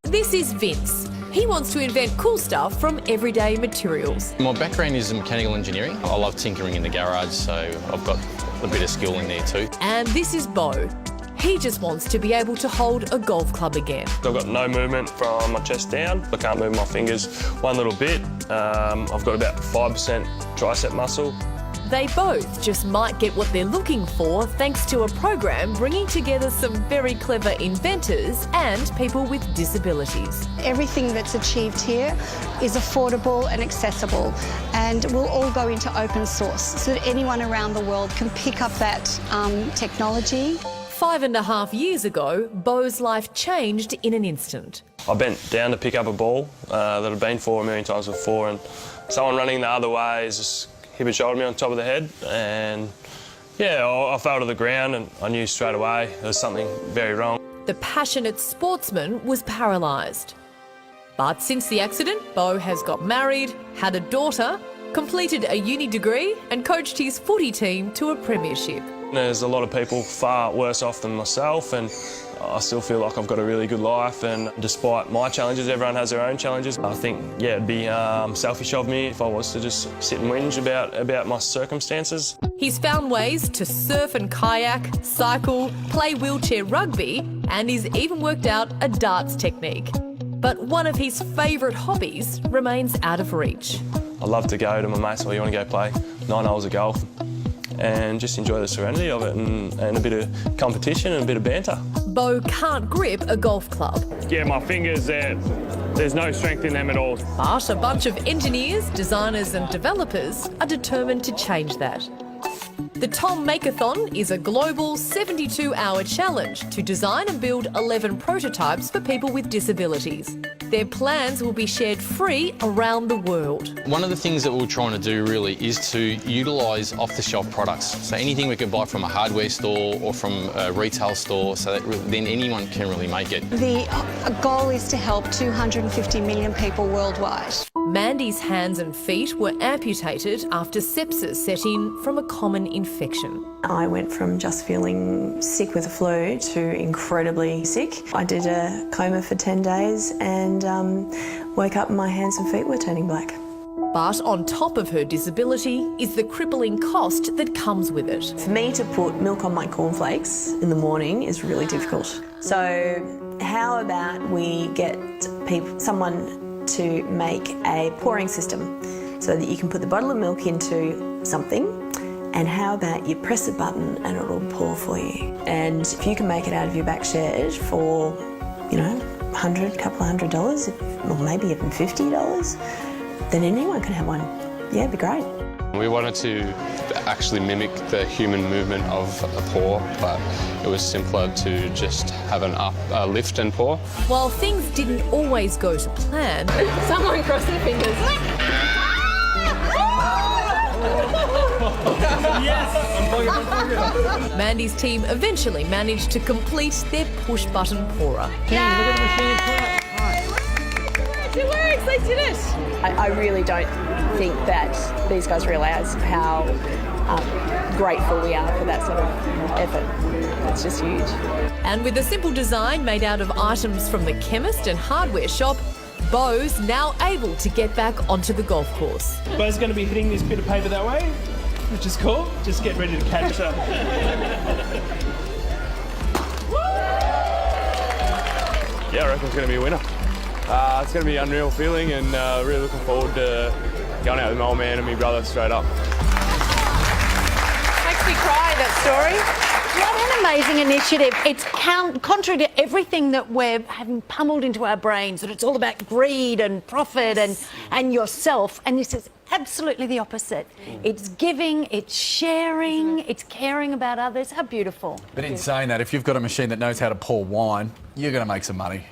This is Vince. He wants to invent cool stuff from everyday materials. My background is in mechanical engineering. I love tinkering in the garage, so I've got a bit of skill in there too. And this is Bo. He just wants to be able to hold a golf club again. I've got no movement from my chest down. I can't move my fingers one little bit. I've got about 5% tricep muscle. They both just might get what they're looking for thanks to a program bringing together some very clever inventors and people with disabilities. Everything that's achieved here is affordable and accessible, and will all go into open source so that anyone around the world can pick up that technology. 5.5 years ago, Bo's life changed in an instant. I bent down to pick up a ball that I'd been for a million times before, and someone running the other way has just hip and shouldered me on top of the head, and yeah, I fell to the ground and I knew straight away there was something very wrong. The passionate sportsman was paralysed. But since the accident, Bo has got married, had a daughter, completed a uni degree and coached his footy team to a premiership. There's a lot of people far worse off than myself, and I still feel like I've got a really good life, and despite my challenges, everyone has their own challenges. I think, yeah, it'd be selfish of me if I was to just sit and whinge about my circumstances. He's found ways to surf and kayak, cycle, play wheelchair rugby, and he's even worked out a darts technique. But one of his favourite hobbies remains out of reach. I love to go to my mates, you want to go play 9 holes of golf and just enjoy the serenity of it, and a bit of competition and a bit of banter. Bo can't grip a golf club. Yeah, my fingers, there's no strength in them at all. But a bunch of engineers, designers and developers are determined to change that. The Tom Makeathon is a global 72-hour challenge to design and build 11 prototypes for people with disabilities. Their plans will be shared free around the world. One of the things that we're trying to do really is to utilise off-the-shelf products. So anything we can buy from a hardware store or from a retail store, so that then anyone can really make it. The goal is to help 250 million people worldwide. Mandy's hands and feet were amputated after sepsis set in from a common infection. I went from just feeling sick with the flu to incredibly sick. I did a coma for 10 days and woke up and my hands and feet were turning black. But on top of her disability is the crippling cost that comes with it. For me to put milk on my cornflakes in the morning is really difficult. So how about we get someone to make a pouring system so that you can put the bottle of milk into something, and how about you press a button and it'll pour for you. And if you can make it out of your back shed for, you know, couple of $100, or maybe even $50, then anyone can have one. Yeah, it'd be great. We wanted to actually mimic the human movement of a pour, but it was simpler to just have a lift and pour. While things didn't always go to plan, Someone cross their fingers. Mandy's team eventually managed to complete their push-button pourer. It works, they did it. I really don't think that these guys realise how grateful we are for that sort of effort. It's just huge. And with a simple design made out of items from the chemist and hardware shop, Bo's now able to get back onto the golf course. Bo's going to be hitting this bit of paper that way, which is cool. Just get ready to catch her. Yeah, I reckon it's going to be a winner. It's going to be an unreal feeling, and really looking forward to going out with my old man and my brother straight up. Makes me cry, that story. What an amazing initiative. It's contrary to everything that we're having pummeled into our brains, that it's all about greed and profit and yourself. And this is absolutely the opposite. It's giving, it's sharing, it's caring about others. How beautiful. But in saying that, if you've got a machine that knows how to pour wine, you're going to make some money.